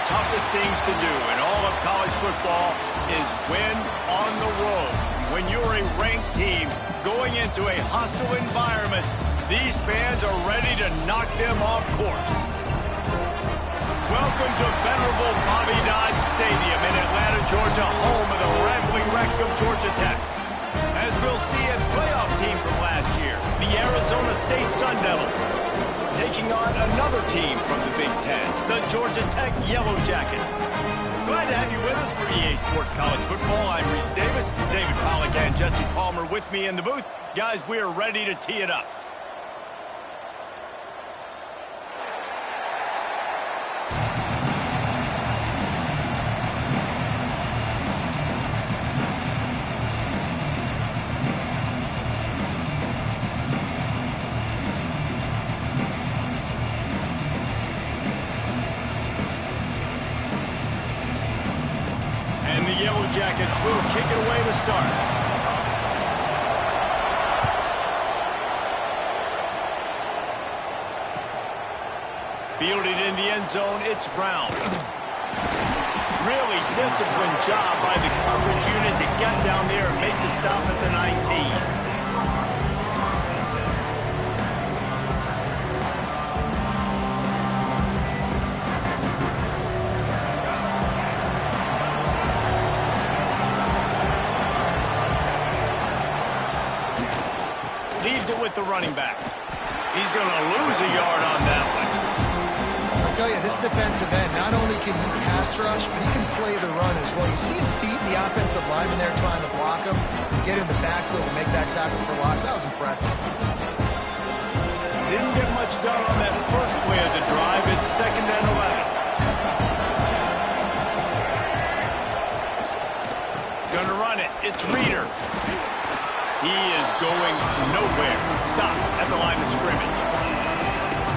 toughest things to do in all of college football is win on the road. When you're a ranked team going into a hostile environment, these fans are ready to knock them off course. Welcome to venerable Bobby Dodd Stadium in Atlanta, Georgia, home of the rambling wreck of Georgia Tech. As we'll see a playoff team from last year, the Arizona State Sun Devils, taking on another team from the Big Ten, the Georgia Tech Yellow Jackets. Glad to have you with us for EA Sports College Football. I'm Reese Davis, David Pollack and Jesse Palmer with me in the booth. Guys, we are ready to tee it up. Yellow Jackets will kick it away to start. Fielded in the end zone, it's Brown. Really disciplined job by the coverage unit to get down there and make the stop at the 19. Leaves it with the running back. He's going to lose a yard on that one. I'll tell you, this defensive end, not only can he pass rush, but he can play the run as well. You see him beat the offensive lineman there trying to block him, get in the backfield and make that tackle for loss. That was impressive. Didn't get much done on that first play of the drive. It's 2nd and 11. Gonna run it. It's Reeder. He is going nowhere. Stop at the line of scrimmage.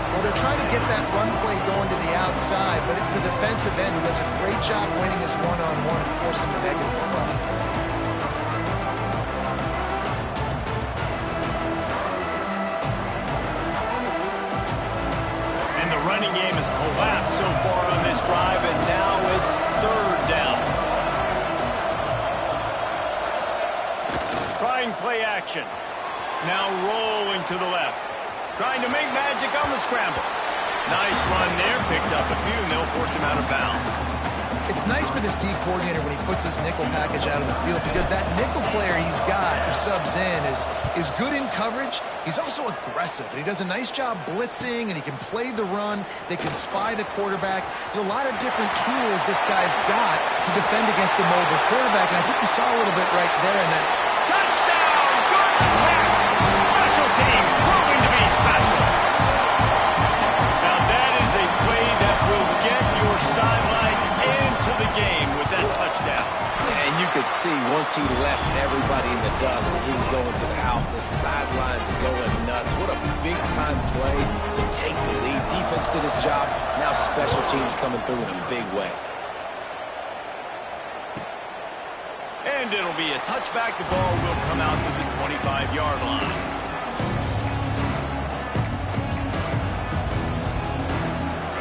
Well, they're trying to get that run play going to the outside, but it's the defensive end who does a great job winning his one-on-one and forcing the negative play. And the running game has collapsed so far on this drive, and now it's 3rd down. Trying play action. Now rolling to the left. Trying to make magic on the scramble. Nice run there. Picks up a few, and they'll force him out of bounds. It's nice for this D coordinator when he puts his nickel package out on the field because that nickel player he's got who subs in is good in coverage. He's also aggressive, and he does a nice job blitzing, and he can play the run. They can spy the quarterback. There's a lot of different tools this guy's got to defend against a mobile quarterback, and I think we saw a little bit right there in that. Touchdown, Georgia Tech! Special teams proving to be special. Now that is a play that will get your sidelines into the game with that touchdown. And you could see once he left everybody in the dust and he was going to the house, the sidelines going nuts. What a big-time play to take the lead. Defense did his job. Now special teams coming through in a big way. And it'll be a touchback. The ball will come out to the 25-yard line.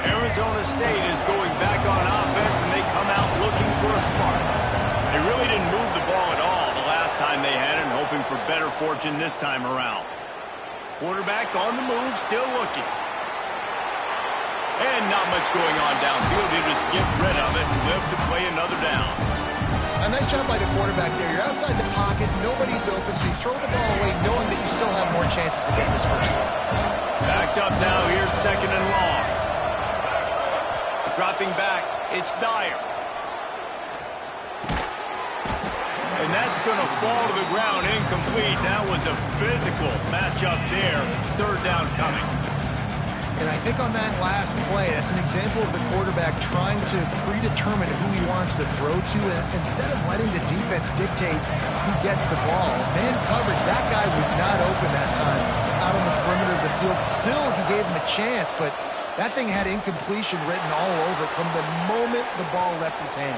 Arizona State is going back on offense, and they come out looking for a spark. They really didn't move the ball at all the last time they had it, hoping for better fortune this time around. Quarterback on the move, still looking. And not much going on downfield. He'll just get rid of it and live to play another down. A nice job by the quarterback there. You're outside the pocket, nobody's open, so you throw the ball away knowing that you still have more chances to get this first down. Backed up now, here's 2nd and long. Dropping back, it's Dyer. And that's going to fall to the ground incomplete. That was a physical matchup there. 3rd down coming. And I think on that last play, that's an example of the quarterback trying to predetermine who he wants to throw to. And instead of letting the defense dictate who gets the ball, man coverage, that guy was not open that time out on the perimeter of the field. Still, he gave him a chance, but that thing had incompletion written all over it from the moment the ball left his hand.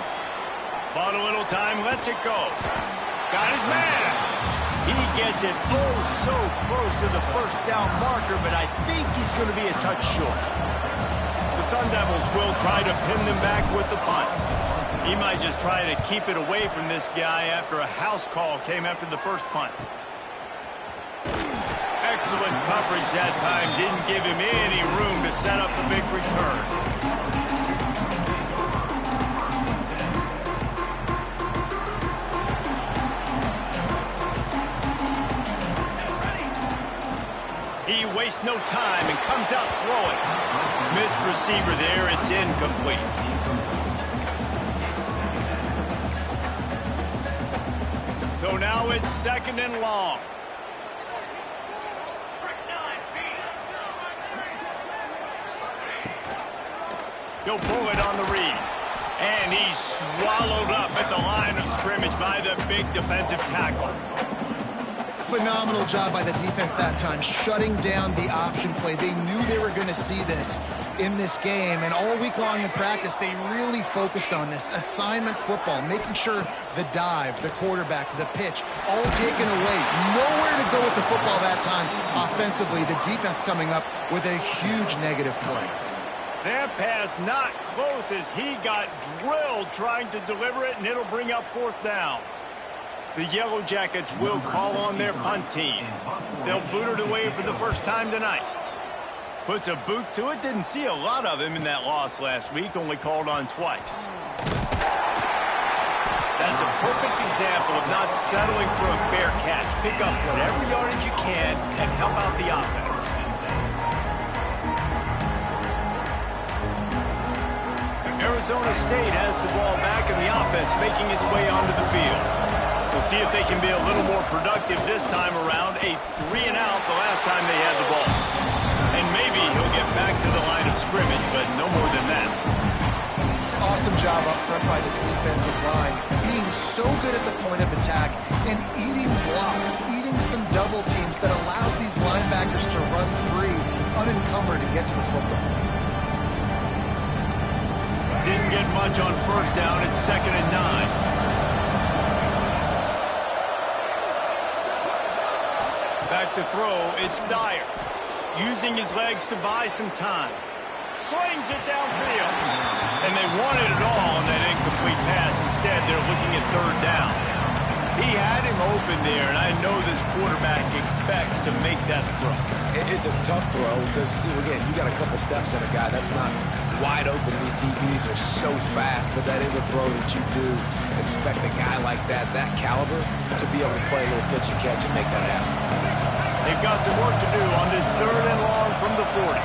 Bought a little time, lets it go. Got his man. He gets it oh so close to the 1st down marker, but I think he's going to be a touch short. The Sun Devils will try to pin them back with the punt. He might just try to keep it away from this guy after a house call came after the first punt. Excellent coverage that time. Didn't give him any room to set up a big return. He wastes no time and comes out throwing. Missed receiver there. It's incomplete. So now it's 2nd and long. He'll pull it on the read. And he's swallowed up at the line of scrimmage by the big defensive tackle. Phenomenal job by the defense that time, shutting down the option play. They knew they were going to see this in this game, and all week long in practice, they really focused on this. Assignment football, making sure the dive, the quarterback, the pitch, all taken away. Nowhere to go with the football that time offensively. The defense coming up with a huge negative play. That pass not close as he got drilled trying to deliver it, and it'll bring up 4th down. The Yellow Jackets will call on their punt team. They'll boot it away for the first time tonight. Puts a boot to it. Didn't see a lot of him in that loss last week. Only called on twice. That's a perfect example of not settling for a fair catch. Pick up whatever yardage you can and help out the offense. Arizona State has the ball back in the offense, making its way onto the field. We'll see if they can be a little more productive this time around. A 3-and-out the last time they had the ball. And maybe he'll get back to the line of scrimmage, but no more than that. Awesome job up front by this defensive line, being so good at the point of attack and eating blocks, eating some double teams that allows these linebackers to run free, unencumbered, and get to the football. Didn't get much on 1st down. It's 2nd and 9. Back to throw, it's Dyer. Using his legs to buy some time. Slings it downfield. And they wanted it all on that incomplete pass. Instead, they're looking at 3rd down. He had him open there, and I know this quarterback expects to make that throw. It's a tough throw because, again, you got a couple steps on a guy. That's not wide open. These DBs are so fast, but that is a throw that you do expect a guy like that caliber, to be able to play a little pitch and catch and make that happen. They've got some work to do on this 3rd and long from the 40.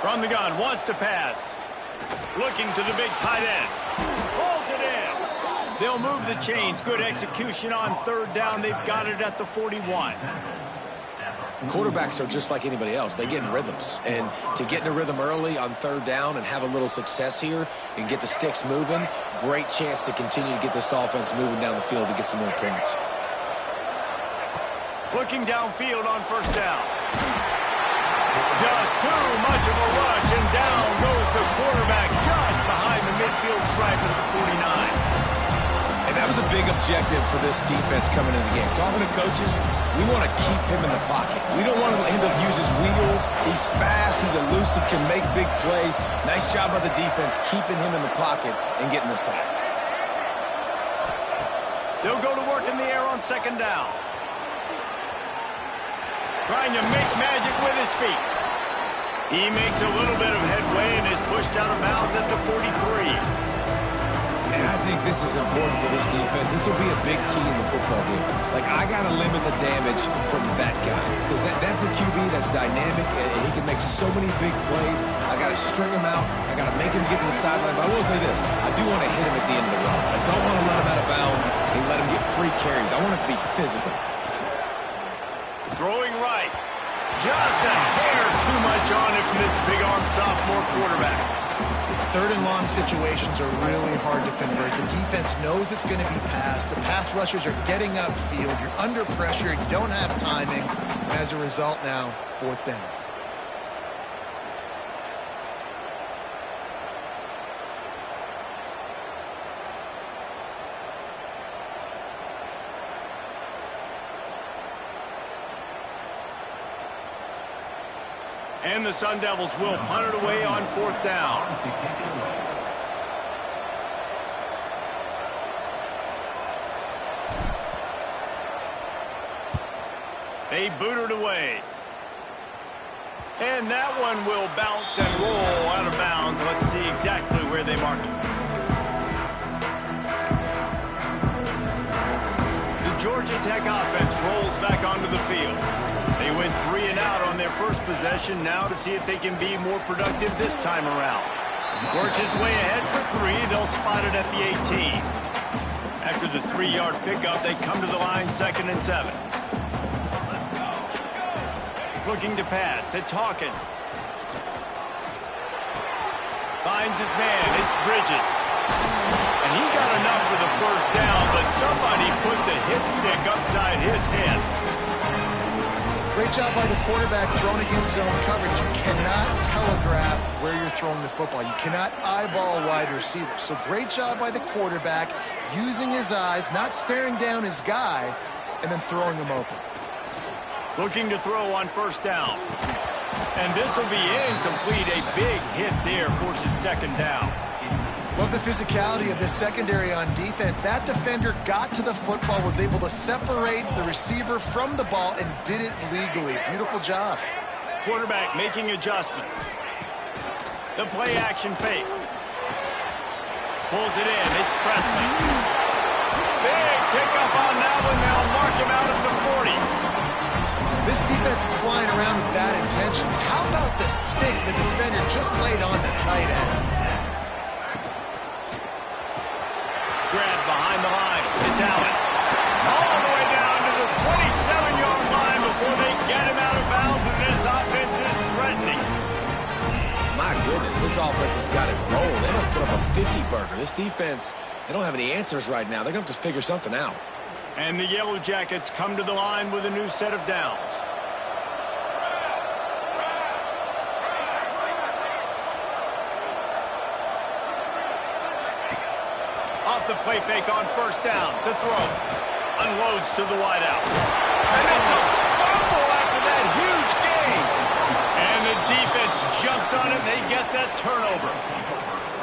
From the gun, wants to pass. Looking to the big tight end. Pulls it in. They'll move the chains. Good execution on 3rd down. They've got it at the 41. Quarterbacks are just like anybody else. They get in rhythms. And to get in a rhythm early on 3rd down and have a little success here and get the sticks moving, great chance to continue to get this offense moving down the field to get some more points. Looking downfield on 1st down. Just too much of a rush, and down goes the quarterback just behind the midfield stripe at the 49. And that was a big objective for this defense coming into the game. Talking to coaches, we want to keep him in the pocket. We don't want him to use his wheels. He's fast, he's elusive, can make big plays. Nice job by the defense keeping him in the pocket and getting the sack. They'll go to work in the air on 2nd down. Trying to make magic with his feet. He makes a little bit of headway and is pushed out of bounds at the 43. And I think this is important for this defense. This will be a big key in the football game. Like, I got to limit the damage from that guy. Because that's a QB that's dynamic, and he can make so many big plays. I got to string him out. I got to make him get to the sideline. But I will say this. I do want to hit him at the end of the runs. I don't want to let him out of bounds and let him get free carries. I want it to be physical. Throwing right. Just a hair too much on it from this big-arm sophomore quarterback. 3rd and long situations are really hard to convert. The defense knows it's going to be passed. The pass rushers are getting upfield. You're under pressure. You don't have timing. And as a result now, 4th down. And the Sun Devils will punt it away on 4th down. They boot it away. And that one will bounce and roll out of bounds. Let's see exactly where they mark it. The Georgia Tech offense rolls back onto the field. They went 3 and out on their first possession. Now to see if they can be more productive this time around. Works his way ahead for 3. They'll spot it at the 18. After the 3-yard pickup, they come to the line 2nd and 7. Looking to pass. It's Hawkins. Finds his man. It's Bridges. And he got enough for the first down, but somebody put the hit stick upside his head. Great job by the quarterback thrown against zone coverage. You cannot telegraph where you're throwing the football. You cannot eyeball a wide receiver. So great job by the quarterback using his eyes, not staring down his guy, and then throwing him open. Looking to throw on 1st down. And this will be incomplete. A big hit there forces 2nd down. Love the physicality of this secondary on defense. That defender got to the football, was able to separate the receiver from the ball, and did it legally. Beautiful job. Quarterback making adjustments. The play action fake. Pulls it in. It's Presley. Big pickup on that one. They'll mark him out at the 40. This defense is flying around with bad intentions. How about the stick the defender just laid on the tight end? Grab behind the line. It's Allen. All the way down to the 27-yard line before they get him out of bounds, and this offense is threatening. My goodness, this offense has got it rolling. They don't put up a 50-burger. This defense, they don't have any answers right now. They're going to have to figure something out. And the Yellow Jackets come to the line with a new set of downs. Off the play fake on 1st down. To throw. Unloads to the wideout. And it's a fumble after that huge gain. And the defense jumps on it. They get that turnover.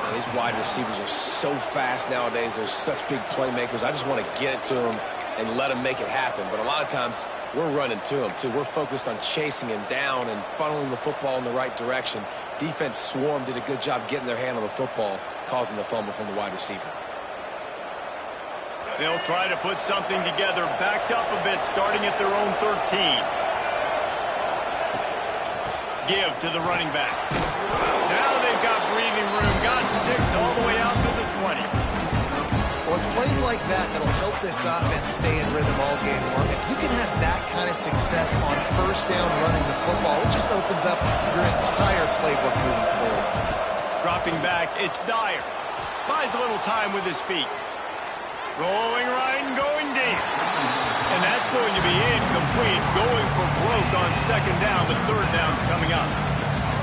Man, these wide receivers are so fast nowadays. They're such big playmakers. I just want to get it to them and let him make it happen. But a lot of times, we're running to him, too. We're focused on chasing him down and funneling the football in the right direction. Defense swarm did a good job getting their hand on the football, causing the fumble from the wide receiver. They'll try to put something together, backed up a bit, starting at their own 13. Give to the running back. Now they've got breathing room, got 6 all the way out to the 20. Well, it's plays like that that'll help this offense stay in rhythm all game long. If you can have that kind of success on 1st down running the football, it just opens up your entire playbook moving forward. Dropping back, it's Dyer. Buys a little time with his feet. Rolling right and going deep. And that's going to be incomplete. Going for broke on 2nd down, but 3rd down's coming up.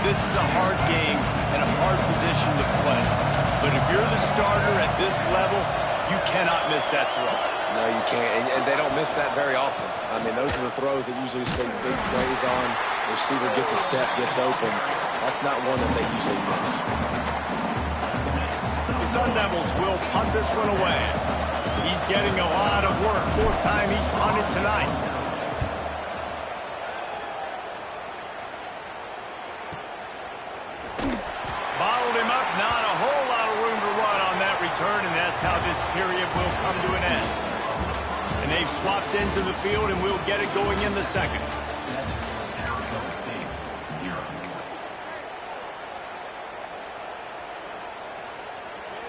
This is a hard game and a hard position to play. But if you're the starter at this level, you cannot miss that throw. No, you can't. And they don't miss that very often. I mean, those are the throws that usually see big plays on. The receiver gets a step, gets open. That's not one that they usually miss. The Sun Devils will punt this one away. He's getting a lot of work. 4th time he's punted tonight. Bottled him up. Not a whole lot of room to run on that return, and that's how this period will come to an end. And they've swapped into the field, and we'll get it going in the 2nd.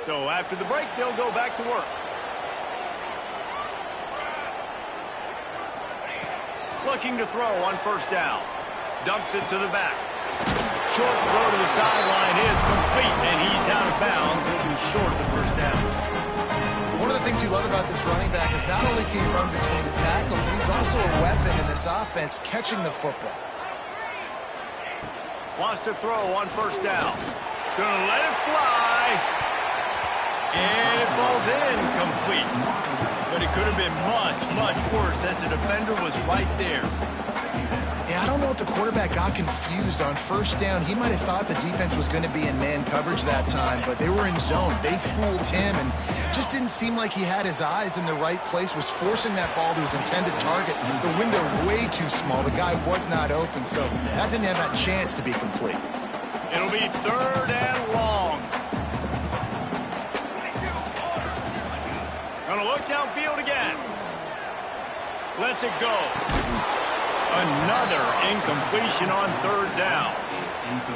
So after the break, they'll go back to work. Looking to throw on 1st down. Dumps it to the back. Short throw to the sideline is complete, and he's out of bounds. He'll be short of the 1st down. One of the things you love about this running back is not only can he run between the tackles, but he's also a weapon in this offense, catching the football. Wants to throw on 1st down. Gonna let it fly. And it falls incomplete. But it could have been much, much worse as the defender was right there. Yeah, I don't know if the quarterback got confused on first down. He might have thought the defense was going to be in man coverage that time, but they were in zone. They fooled him and just didn't seem like he had his eyes in the right place, was forcing that ball to his intended target. The window way too small. The guy was not open, so that didn't have that chance to be complete. It'll be 3rd and long. Gonna look downfield again. Lets it go. Another incompletion on 3rd down.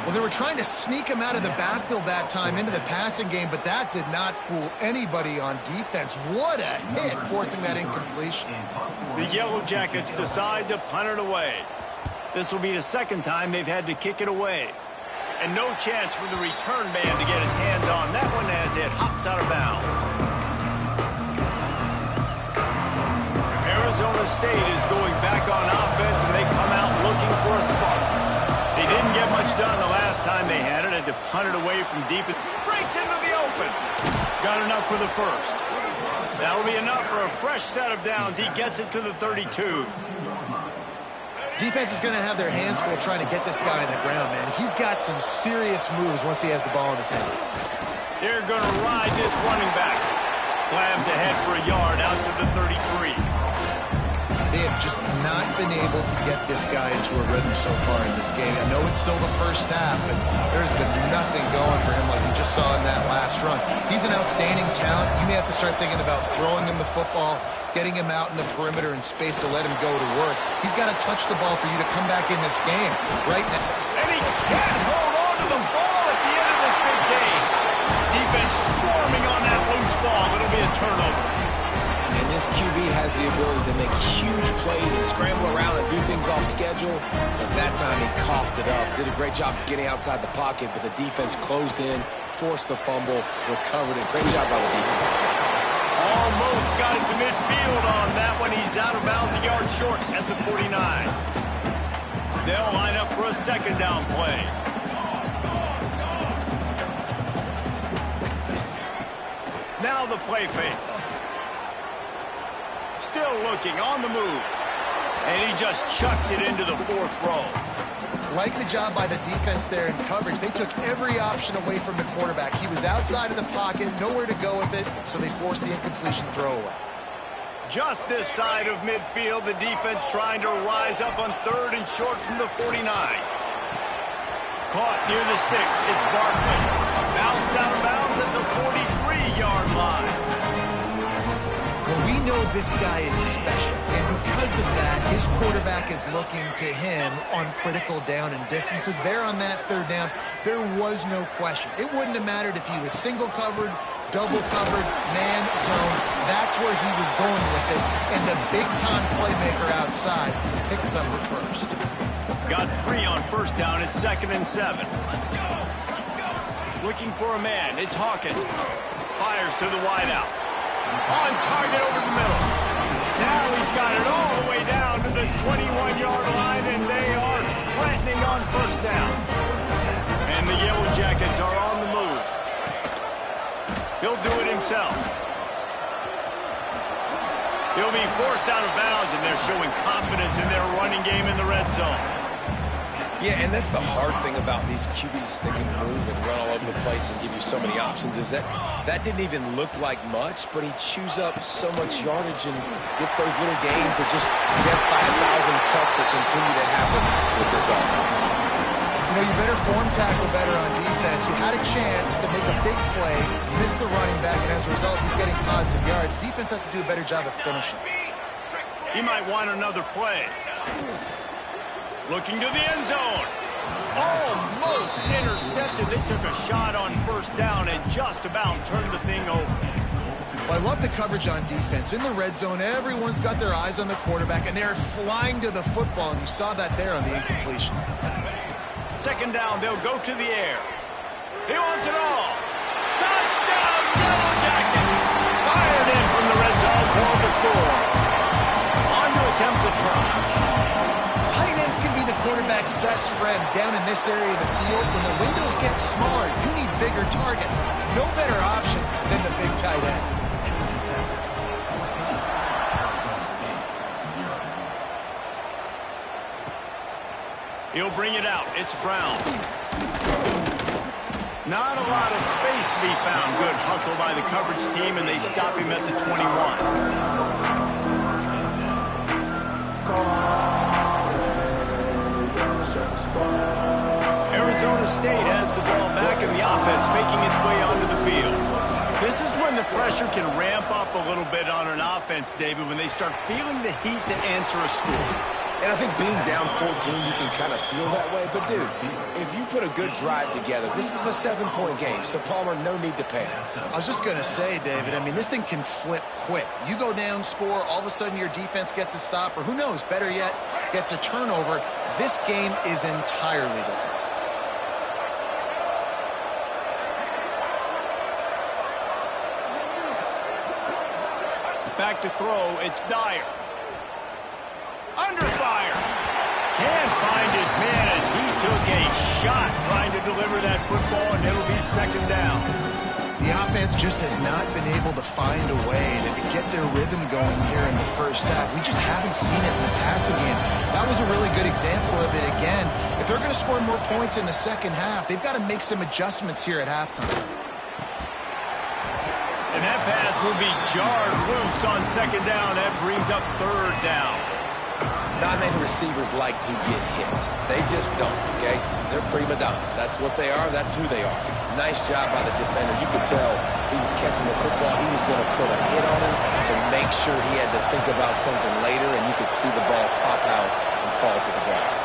Well, they were trying to sneak him out of the backfield that time into the passing game, but that did not fool anybody on defense. What a hit, forcing that incompletion. The Yellow Jackets decide to punt it away. This will be the 2nd time they've had to kick it away. And no chance for the return man to get his hands on that one as it hops out of bounds. Arizona State is going back on offense, and they come out looking for a spark. They didn't get much done the last time they had it, and to punt it away from deep, it breaks into the open. Got enough for the 1st. That'll be enough for a fresh set of downs. He gets it to the 32. Defense is going to have their hands full trying to get this guy on the ground, man. He's got some serious moves once he has the ball in his hands. They're going to ride this running back. Slams ahead for a yard out to the 33. They have just not been able to get this guy into a rhythm so far in this game. I know it's still the first half, but there's been nothing going for him like we just saw in that last run. He's an outstanding talent. You may have to start thinking about throwing him the football, getting him out in the perimeter and space to let him go to work. He's got to touch the ball for you to come back in this game right now. And he can't hold on to the ball at the end of this big game. Defense swarming on that loose ball. It'll be a turnover. And this QB has the ability to make huge plays and scramble around and do things off schedule. But that time he coughed it up. Did a great job getting outside the pocket, but the defense closed in, forced the fumble, recovered it. Great job by the defense. Almost got it to midfield on that one. He's out of bounds, a yard short at the 49. They'll line up for a 2nd down play. Now the play fake. Still looking on the move. And he just chucks it into the 4th row. Like the job by the defense there in coverage. They took every option away from the quarterback. He was outside of the pocket, nowhere to go with it, so they forced the incompletion throwaway. Just this side of midfield, the defense trying to rise up on 3rd and short from the 49. Caught near the sticks. It's Barkley. Bounced out of bounds at the 43-yard line. Well, we know this guy is special, and because of that, his quarterback is looking to him on critical down and distances. There on that 3rd down, there was no question. It wouldn't have mattered if he was single covered, double covered, man zone. That's where he was going with it, and the big-time playmaker outside picks up the 1st. Got 3 on 1st down. It's 2nd and 7. Looking for a man. It's Hawkins. Fires to the wideout. On target over the middle. Now he's got it all the way down to the 21-yard line, and they are threatening on 1st down. And the Yellow Jackets are on the move. He'll do it himself. He'll be forced out of bounds, and they're showing confidence in their running game in the red zone. Yeah, and that's the hard thing about these QBs that can move and run all over the place and give you so many options is that didn't even look like much, but he chews up so much yardage and gets those little gains that just get by 1,000 cuts that continue to happen with this offense. You know, you better form tackle better on defense. You had a chance to make a big play, miss the running back, and as a result, he's getting positive yards. Defense has to do a better job of finishing. He might want another play. Looking to the end zone. Almost intercepted. They took a shot on 1st down and just about turned the thing over. Well, I love the coverage on defense. In the red zone, everyone's got their eyes on the quarterback, and they're flying to the football, and you saw that there on the incompletion. 2nd down, they'll go to the air. He wants it all. Touchdown, Yellow Jackets! Fired in from the red zone for the score. On to attempt the try. Tight ends can be the quarterback's best friend down in this area of the field. When the windows get smaller, you need bigger targets. No better option than the big tight end. He'll bring it out. It's Brown. Not a lot of space to be found. Good hustle by the coverage team, and they stop him at the 21. Arizona State has the ball back, and the offense making its way onto the field. This is when the pressure can ramp up a little bit on an offense, David, when they start feeling the heat to answer a score. And I think being down 14, you can kind of feel that way. But, dude, if you put a good drive together, this is a 7-point game. So, Palmer, no need to panic. I was just going to say, David, I mean, this thing can flip quick. You go down, score, all of a sudden your defense gets a stop, or who knows, better yet, gets a turnover. This game is entirely different. Back to throw, it's Dyer. Under fire. Can't find his man as he took a shot trying to deliver that football, and it'll be second down. The offense just has not been able to find a way to get their rhythm going here in the first half. We just haven't seen it in the passing game. That was a really good example of it again. If they're going to score more points in the second half, they've got to make some adjustmts here at halftime. And that pass will be jarred loose on second down. That brings up third down. Not many receivers like to get hit. They just don't, okay? They're prima donnas. That's what they are. That's who they are. Nice job by the defender. You could tell he was catching the football. He was going to put a hit on him to make sure he had to think about something later, and you could see the ball pop out and fall to the ground.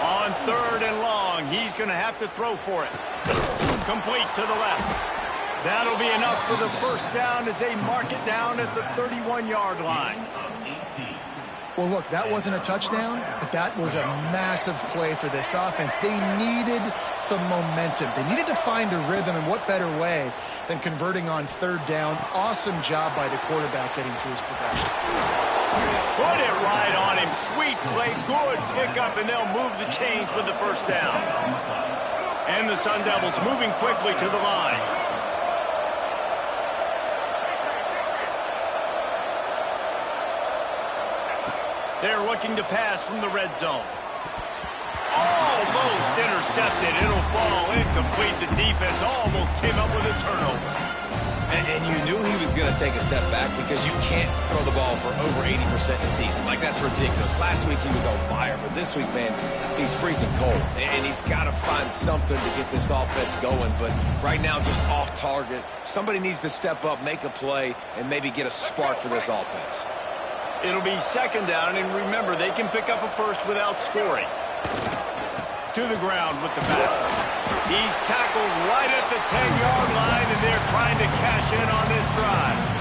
On third and long, he's going to have to throw for it. Complete to the left. That'll be enough for the first down as they mark it down at the 31-yard line. Well, look, that wasn't a touchdown, but that was a massive play for this offense. They needed some momentum. They needed to find a rhythm, and what better way than converting on third down. Awesome job by the quarterback getting through his progression. Put it right on him. Sweet play, good pickup, and they'll move the chains with the first down. And the Sun Devils moving quickly to the line. They're looking to pass from the red zone. Almost intercepted. It'll fall incomplete. The defense almost came up with a turnover. And you knew he was going to take a step back because you can't throw the ball for over 80% a season. Like, that's ridiculous. Last week he was on fire, but this week, man, he's freezing cold. And he's got to find something to get this offense going. But right now, just off target. Somebody needs to step up, make a play, and maybe get a spark for this offense. It'll be second down, and remember, they can pick up a first without scoring. To the ground with the battle. He's tackled right at the 10-yard line, and they're trying to cash in on this drive.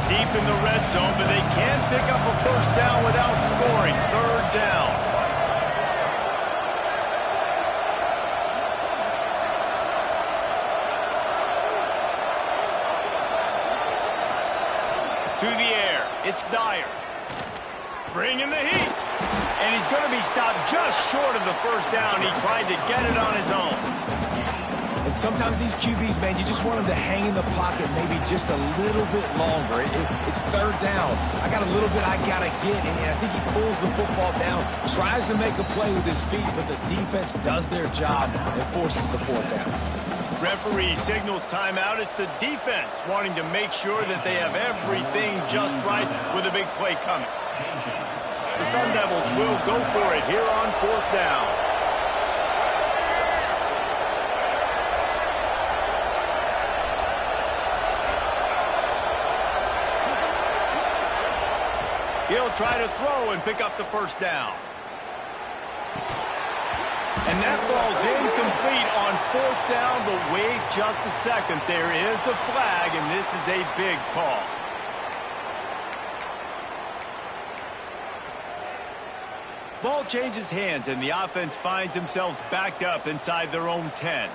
Deep in the red zone, but they can pick up a first down without scoring. Third down. To the air, it's Dyer. Bringing the heat. And he's going to be stopped just short of the first down. He tried to get it on his own. And sometimes these QBs, man, you just want them to hang in the pocket maybe just a little bit longer. It's third down. I got a little bit I got to get, and I think he pulls the football down, tries to make a play with his feet, but the defense does their job and forces the fourth down. Referee signals timeout. It's the defense wanting to make sure that they have everything just right with a big play coming. The Sun Devils will go for it here on fourth down. He'll try to throw and pick up the first down. And that falls incomplete on fourth down, but wait just a second. There is a flag, and this is a big call. Ball changes hands, and the offense finds themselves backed up inside their own 10.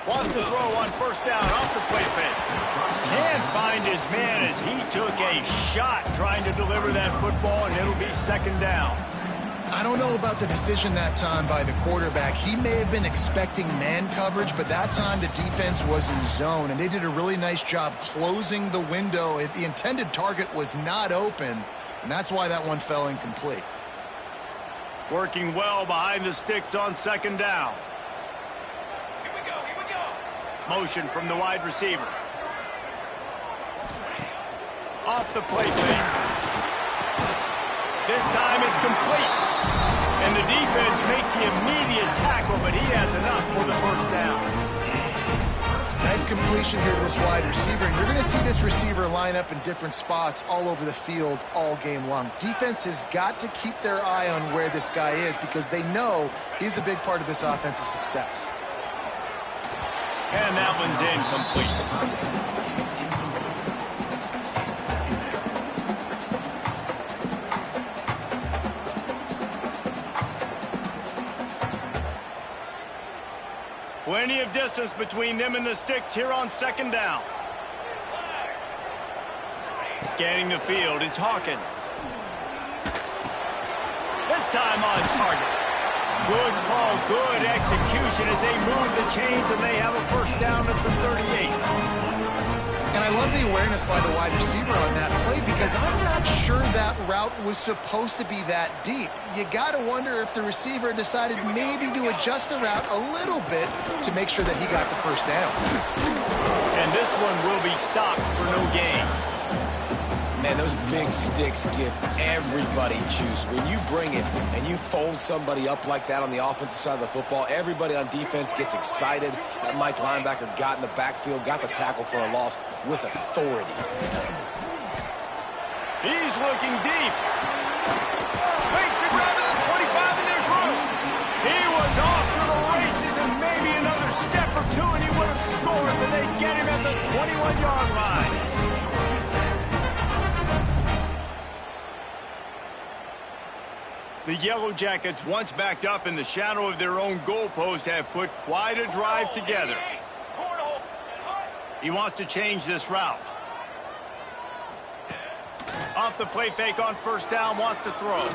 Wants to throw on first down off the play fake. Can't find his man as he took a shot trying to deliver that football, and it'll be second down. I don't know about the decision that time by the quarterback. He may have been expecting man coverage, but that time the defense was in zone, and they did a really nice job closing the window. The intended target was not open, and that's why that one fell incomplete. Working well behind the sticks on second down. Here we go. Motion from the wide receiver. Off the play fake. This time it's complete. And the defense makes the immediate tackle, but he has enough for the first down. Nice completion here to this wide receiver. And you're going to see this receiver line up in different spots all over the field all game long. Defense has got to keep their eye on where this guy is because they know he's a big part of this offense's success. And that one's incomplete. Plenty of distance between them and the sticks here on second down. Scanning the field, it's Hawkins. This time on target. Good call, good execution as they move the chains, and they have a first down at the 38. And I love the awareness by the wide receiver on that play because I'm not sure that route was supposed to be that deep. You got to wonder if the receiver decided maybe to adjust the route a little bit to make sure that he got the first down. And this one will be stopped for no gain. Man, those big sticks give everybody juice. When you bring it and you fold somebody up like that on the offensive side of the football, everybody on defense gets excited. That Mike linebacker got in the backfield, got the tackle for a loss with authority. He's looking deep. Makes the grab at the 25, and there's room. He was off to the races, and maybe another step or two, and he would have scored, but they get him at the 21-yard line. The Yellow Jackets, once backed up in the shadow of their own goalpost, have put quite a drive together. He wants to change this route. Off the play fake on first down, wants to throw.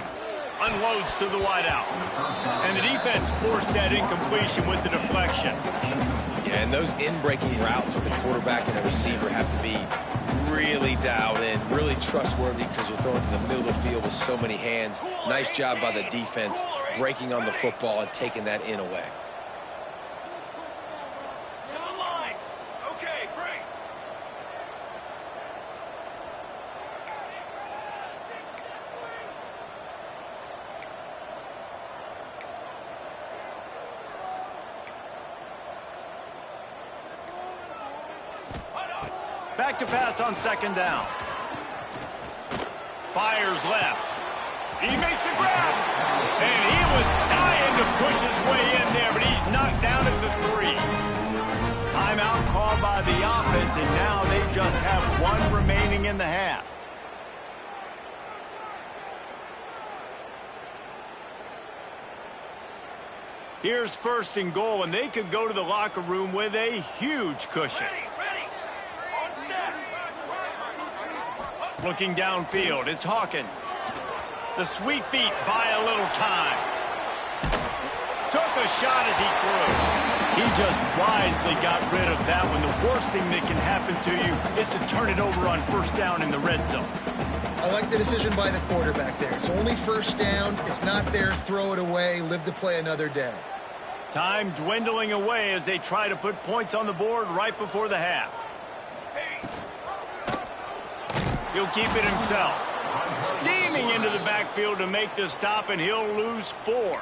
Unloads to the wideout. And the defense forced that incompletion with the deflection. Yeah, and those in-breaking routes with the quarterback and the receiver have to be really dialed in, really trustworthy because you're throwing to the middle of the field with so many hands. Nice job by the defense breaking on the football and taking that in away. To the line. Okay, great. Back to pass on second down. Fires left. He makes a grab. And he was dying to push his way in there, but he's knocked down at the 3. Timeout called by the offense, and now they just have one remaining in the half. Here's first and goal, and they could go to the locker room with a huge cushion. Ready. On set. Looking downfield, it's Hawkins. The sweet feet buy a little time. Took a shot as he threw. He just wisely got rid of that one. The worst thing that can happen to you is to turn it over on first down in the red zone. I like the decision by the quarterback there. It's only first down. It's not there. Throw it away. Live to play another day. Time dwindling away as they try to put points on the board right before the half. He'll keep it himself. Steaming into the backfield to make the stop, and he'll lose 4.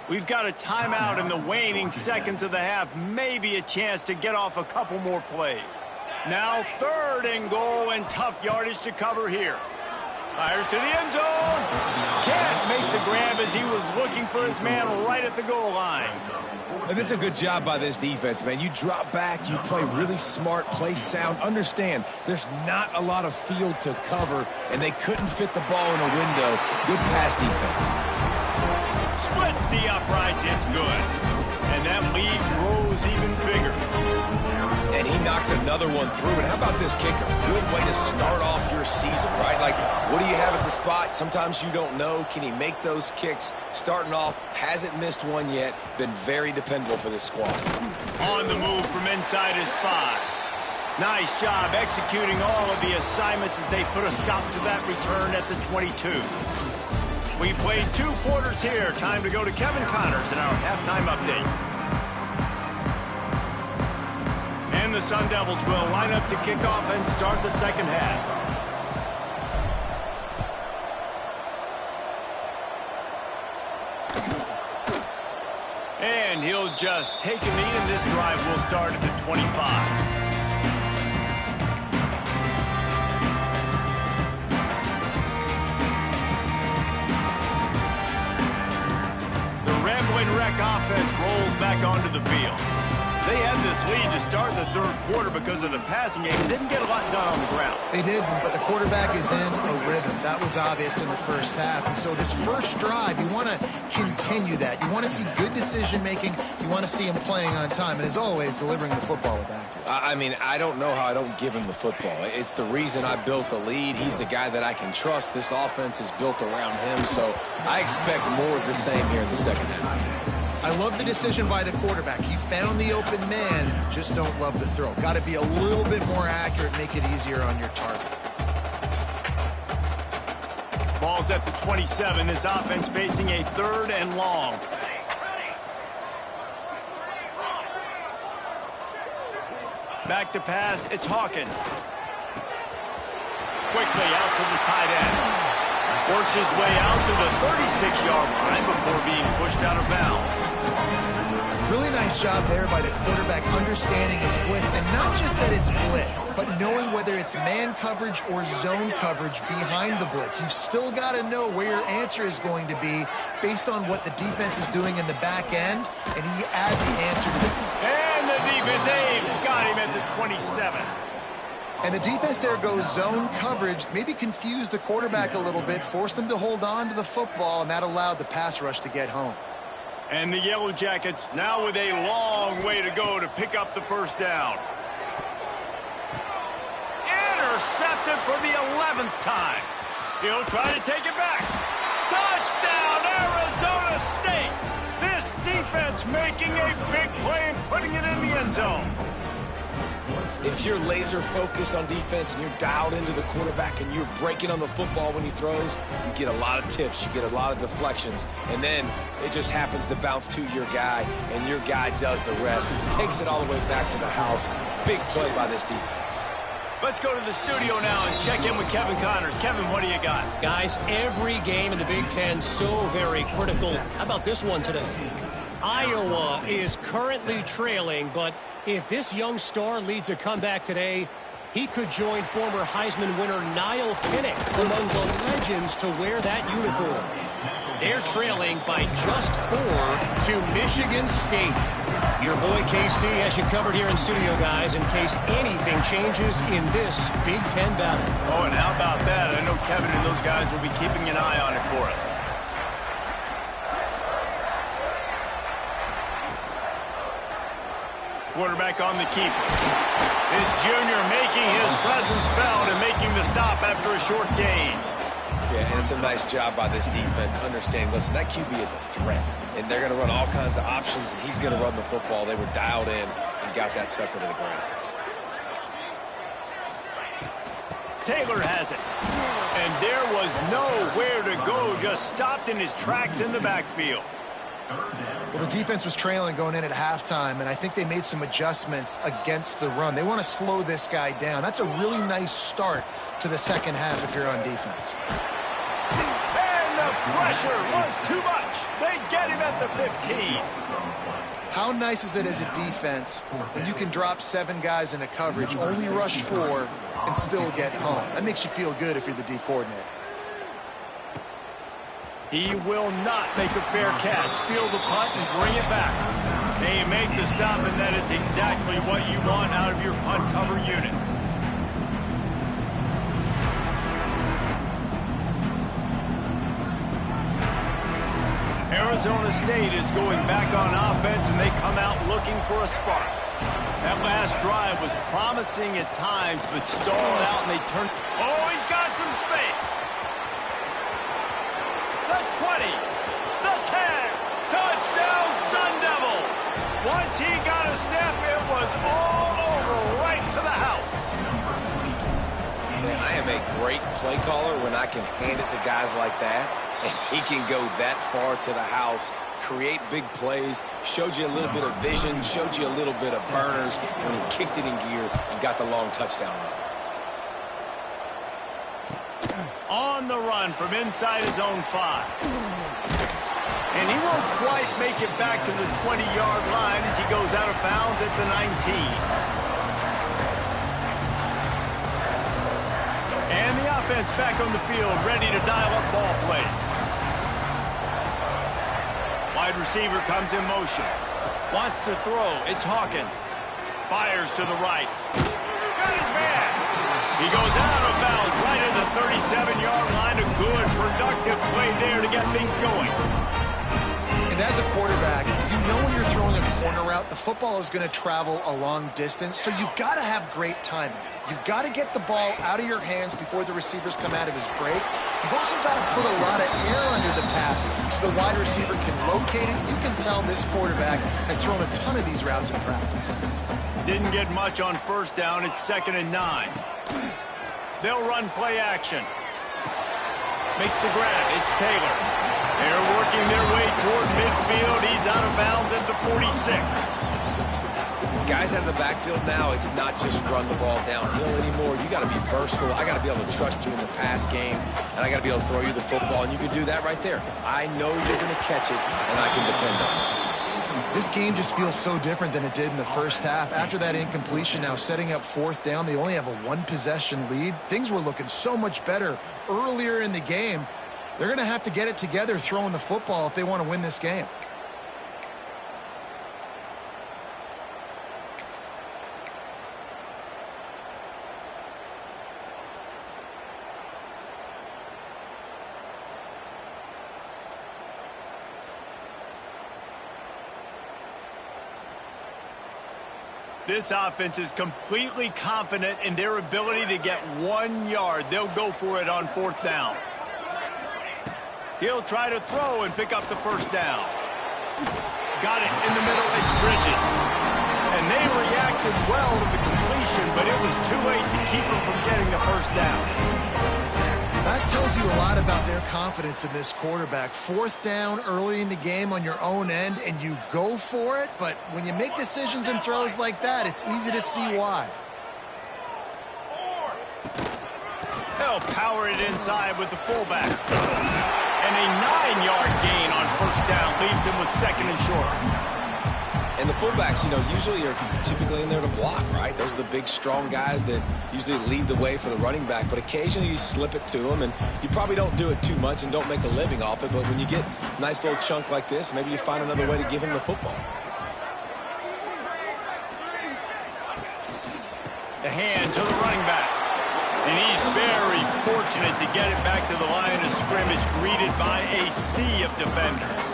We've got a timeout in the waning seconds of the half. Maybe a chance to get off a couple more plays. Now third and goal, and tough yardage to cover here. Fires to the end zone. Can't make the grab as he was looking for his man right at the goal line. And it's a good job by this defense, man. You drop back, you play really smart, play sound. Understand, there's not a lot of field to cover, and they couldn't fit the ball in a window. Good pass defense. Splits the uprights. It's good. And that lead grows even bigger. And he knocks another one through. And how about this kicker? Good way to start off your season, right? Like, what do you have at the spot? Sometimes you don't know. Can he make those kicks? Starting off, hasn't missed one yet. Been very dependable for this squad. On the move from inside his 5. Nice job executing all of the assignments as they put a stop to that return at the 22. We played 2 quarters here. Time to go to Kevin Connors in our halftime update. And the Sun Devils will line up to kick off and start the second half. And he'll just take a knee, and this drive will start at the 25. Wreck offense rolls back onto the field. They had this lead to start the third quarter because of the passing game. Didn't get a lot done on the ground. They did, but the quarterback is in a rhythm. That was obvious in the first half. And so this first drive, you want to continue that. You want to see good decision-making. You want to see him playing on time. And as always, delivering the football with accuracy. I mean, I don't know how I don't give him the football. It's the reason I built the lead. He's the guy that I can trust. This offense is built around him. So I expect more of the same here in the second half. I love the decision by the quarterback. He found the open man, just don't love the throw. Got to be a little bit more accurate, make it easier on your target. Ball's at the 27. This offense facing a 3rd and long. Back to pass, it's Hawkins. Quickly out to the tight end. Works his way out to the 36-yard line before being pushed out of bounds. Really nice job there by the quarterback understanding it's blitz, and not just that it's blitz, but knowing whether it's man coverage or zone coverage behind the blitz. You've still got to know where your answer is going to be based on what the defense is doing in the back end, and he add the answer to it. And the defense aid got him at the 27. And the defense there goes zone coverage, maybe confused the quarterback a little bit, forced him to hold on to the football, and that allowed the pass rush to get home. And the Yellow Jackets now with a long way to go to pick up the first down. Intercepted for the 11th time. He'll try to take it back. Touchdown, Arizona State! This defense making a big play and putting it in the end zone. If you're laser focused on defense and you're dialed into the quarterback and you're breaking on the football when he throws, you get a lot of tips, you get a lot of deflections, and then it just happens to bounce to your guy, and your guy does the rest. Takes it all the way back to the house. Big play by this defense. Let's go to the studio now and check in with Kevin Connors. Kevin, what do you got? Guys, every game in the Big Ten so very critical. How about this one today? Iowa is currently trailing, but if this young star leads a comeback today, he could join former Heisman winner Niall Kinnick among the legends to wear that uniform. They're trailing by just 4 to Michigan State. Your boy KC has you covered here in studio, guys, in case anything changes in this Big Ten battle. Oh, and how about that? I know Kevin and those guys will be keeping an eye on it for us. Quarterback on the keeper. His junior making his presence felt and making the stop after a short gain. Yeah, and it's a nice job by this defense. Understand, listen, that QB is a threat, and they're going to run all kinds of options, and he's going to run the football. They were dialed in and got that sucker to the ground. Taylor has it. And there was nowhere to go, just stopped in his tracks in the backfield. Well, the defense was trailing going in at halftime, and I think they made some adjustments against the run. They want to slow this guy down. That's a really nice start to the second half if you're on defense. And the pressure was too much. They get him at the 15. How nice is it as a defense when you can drop 7 guys into coverage, only rush 4, and still get home? That makes you feel good if you're the D coordinator. He will not make a fair catch. Field the punt and bring it back. They make the stop, and that is exactly what you want out of your punt cover unit. Arizona State is going back on offense, and they come out looking for a spark. That last drive was promising at times, but stalled out, and they turned. Oh, he's got some space. The 20, the 10, touchdown Sun Devils. Once he got a step, it was all over, right to the house. Man, I am a great play caller when I can hand it to guys like that, and he can go that far to the house, create big plays, showed you a little bit of vision, showed you a little bit of burners when he kicked it in gear and got the long touchdown run. On the run from inside his own 5. And he won't quite make it back to the 20-yard line as he goes out of bounds at the 19. And the offense back on the field, ready to dial up ball plays. Wide receiver comes in motion. Wants to throw. It's Hawkins. Fires to the right. Got his man. He goes out of bounds right at the 37-yard line. A good, productive play there to get things going. And as a quarterback, you know when you're throwing a corner route, the football is going to travel a long distance, so you've got to have great timing. You've got to get the ball out of your hands before the receivers come out of his break. You've also got to put a lot of air under the pass so the wide receiver can locate it. You can tell this quarterback has thrown a ton of these routes in practice. Didn't get much on first down. It's 2nd and 9. They'll run play action. Makes the grab. It's Taylor. They're working their way toward midfield. He's out of bounds at the 46. Guys out of the backfield now, it's not just run the ball downhill anymore. You got to be versatile. I got to be able to trust you in the pass game, and I got to be able to throw you the football, and you can do that right there. I know you're going to catch it, and I can depend on it. This game just feels so different than it did in the first half. After that incompletion, now setting up 4th down, they only have a 1-possession lead. Things were looking so much better earlier in the game. They're going to have to get it together throwing the football if they want to win this game. This offense is completely confident in their ability to get 1 yard. They'll go for it on 4th down. He'll try to throw and pick up the first down. Got it in the middle. It's Bridges. And they reacted well to the completion, but it was too late to keep them from getting the first down. That tells you a lot about their confidence in this quarterback. 4th down early in the game on your own end, and you go for it. But when you make decisions and throws like that, it's easy to see why. They'll power it inside with the fullback. And a 9-yard gain on first down leaves him with 2nd and short. And the fullbacks, usually are typically in there to block, right? Those are the big, strong guys that usually lead the way for the running back. But occasionally you slip it to them, and you probably don't do it too much and don't make a living off it. But when you get a nice little chunk like this, maybe you find another way to give him the football. The hand to the running back. And he's very fortunate to get it back to the line of scrimmage, greeted by a sea of defenders.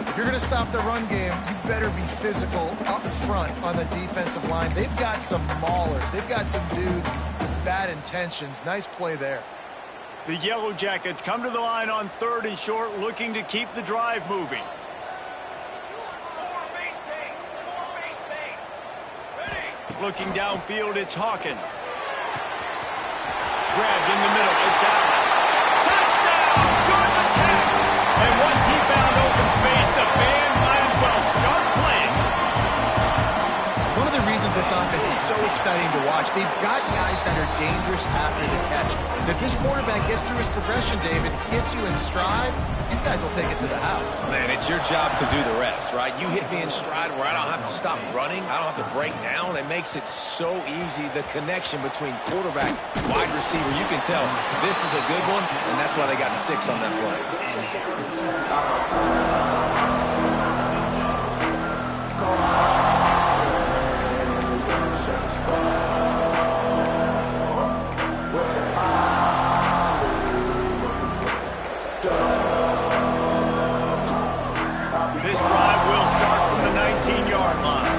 If you're going to stop the run game, you better be physical up front on the defensive line. They've got some maulers. They've got some dudes with bad intentions. Nice play there. The Yellow Jackets come to the line on 3rd and short, looking to keep the drive moving. Looking downfield, it's Hawkins. Grabbed in the middle, it's Allen. Touchdown, Georgia Tech! And once he found open space, the band might as well start playing. One of the reasons this offense is so exciting to watch. They've got guys that are dangerous after the catch. And if this quarterback gets through his progression, David, hits you in stride, these guys will take it to the house. Man, it's your job to do the rest, right? You hit me in stride where I don't have to stop running. I don't have to break down. It makes it so easy. The connection between quarterback, wide receiver, you can tell this is a good one, and that's why they got 6 on that play. This drive will start from the 19-yard line.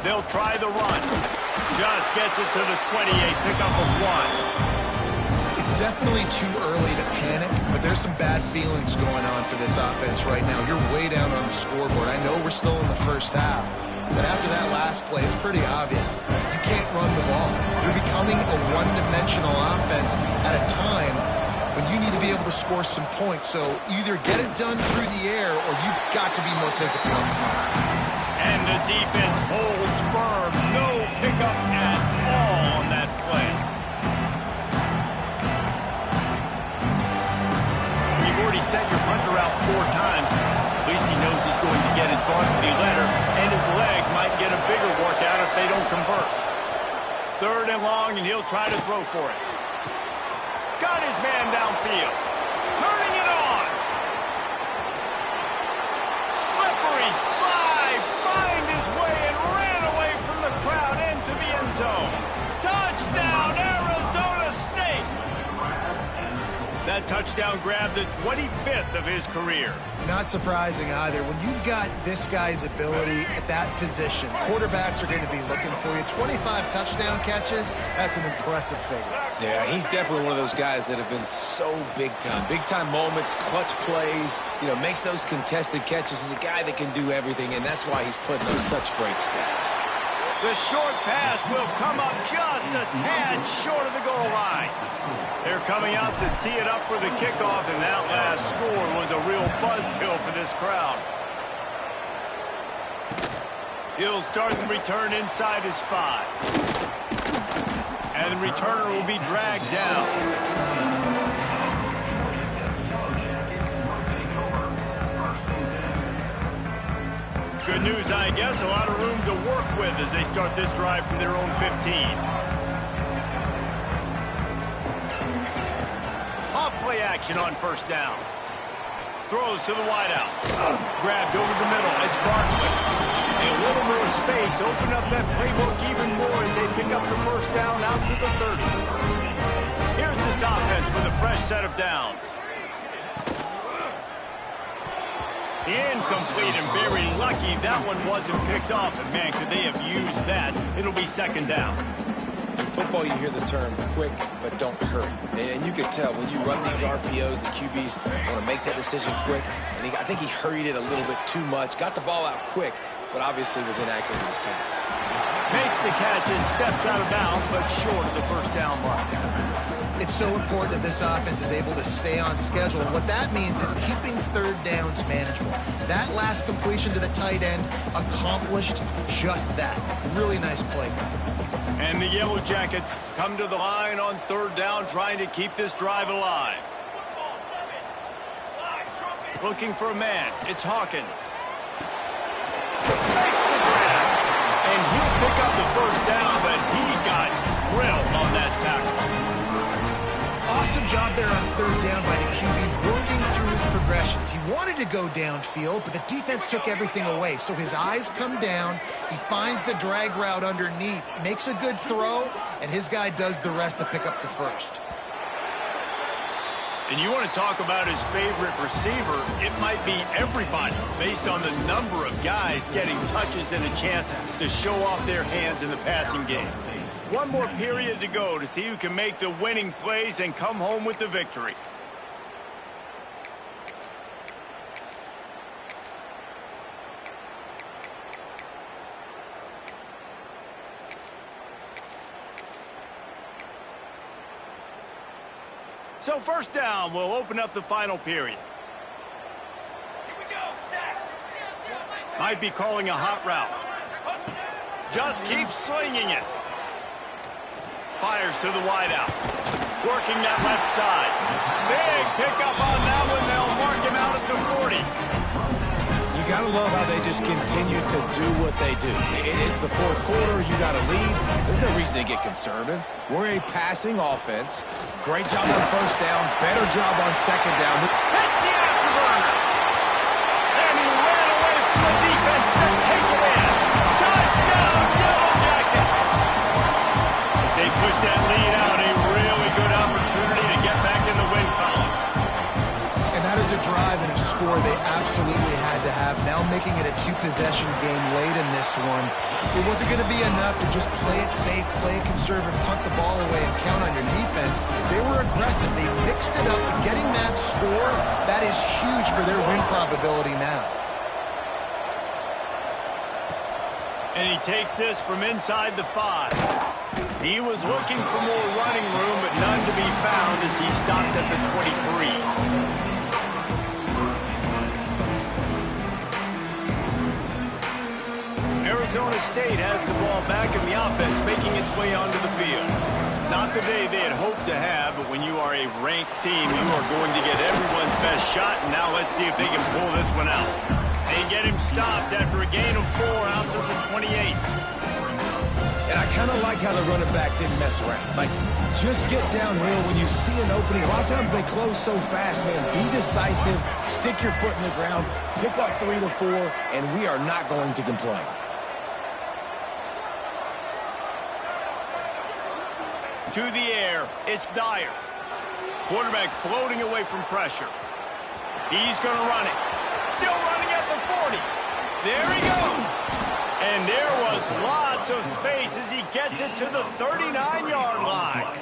They'll try the run. Just gets it to the 28, pickup of 1. It's definitely too early to panic, but there's some bad feelings going on for this offense right now. You're way down on the scoreboard. I know we're still in the first half, but after that last play, it's pretty obvious. You can't run the ball. You're becoming a one-dimensional offense at a time when you need to be able to score some points. So either get it done through the air or you've got to be more physical up front. And the defense holds firm. No pickup at all on that play. You've already sent your punter out 4 times. At least he knows he's going to get his varsity letter, and his leg might get a bigger workout if they don't convert. 3rd and long, and he'll try to throw for it. Got his man downfield. Turning it on. Slippery slide. Find his way and ran away from the crowd into the end zone. Touchdown, Arizona State. That touchdown grabbed the 25th of his career. Not surprising either. When you've got this guy's ability at that position, quarterbacks are going to be looking for you. 25 touchdown catches, that's an impressive figure. Yeah, he's definitely one of those guys that have been so big time. Big time moments, clutch plays, makes those contested catches. He's a guy that can do everything, and that's why he's putting up such great stats. The short pass will come up just a tad short of the goal line. They're coming out to tee it up for the kickoff, and that last score was a real buzzkill for this crowd. He'll start the return inside his 5. And the returner will be dragged down. Good news, I guess. A lot of room to work with as they start this drive from their own 15. Off-play action on 1st down. Throws to the wideout. Grabbed over the middle. It's Barkley. A little more space. Open up that playbook even more as they pick up the 1st down out to the 30. Here's this offense with a fresh set of downs. Incomplete, and very lucky that one wasn't picked off. And man, could they have used that. It'll be 2nd down. In football, you hear the term quick, but don't hurry. And you can tell when you run these RPOs, the QBs want to make that decision quick. And I think he hurried it a little bit too much. Got the ball out quick, but obviously was inaccurate in his pass. Makes the catch and steps out of bounds, but short of the 1st down mark. It's so important that this offense is able to stay on schedule. And what that means is keeping 3rd downs manageable. That last completion to the tight end accomplished just that. Really nice play. And the Yellow Jackets come to the line on 3rd down, trying to keep this drive alive. Looking for a man. It's Hawkins. Makes the grab. And he'll pick up the 1st down, but he got drilled on that tackle. Awesome job there on 3rd down by the QB, working through his progressions. He wanted to go downfield, but the defense took everything away. So his eyes come down, he finds the drag route underneath, makes a good throw, and his guy does the rest to pick up the 1st. And you want to talk about his favorite receiver, it might be everybody, based on the number of guys getting touches and a chance to show off their hands in the passing game. One more period to go to see who can make the winning plays and come home with the victory. So 1st down will open up the final period. Here we go, sack. Might be calling a hot route. Just keep slinging it. Fires to the wideout. Working that left side. Big pickup on that one. They'll mark him out at the 40. You got to love how they just continue to do what they do. It's the fourth quarter. You got to lead. There's no reason to get conservative. We're a passing offense. Great job on first down. Better job on second down. Hits the afterburners. And he ran away from the defense to take it in. Touchdown, Yellow Jackets. As they push that lead out, a really good opportunity to get back in the win column. And that is a drive and a score they absolutely had to have. Now making it a two-possession game late in this one. It wasn't going to be enough to just play it safe, play it conservative, punt the ball away, and count on your defense. They were aggressive. They mixed it up. Getting that score, that is huge for their win probability now. And he takes this from inside the 5. He was looking for more running room, but none to be found as he stopped at the 23. Arizona State has the ball back in the offense, making its way onto the field. Not the day they had hoped to have, but when you are a ranked team, you are going to get everyone's best shot, and now let's see if they can pull this one out. They get him stopped after a gain of 4 out to the 28. And I kind of like how the running back didn't mess around. Like, just get downhill when you see an opening. A lot of times they close so fast, man. Be decisive, stick your foot in the ground, pick up 3 to 4, and we are not going to complain. To the air, it's Dyer. Quarterback floating away from pressure. He's going to run it. Still running at the 40. There he goes. And there was lots of space as he gets it to the 39-yard line.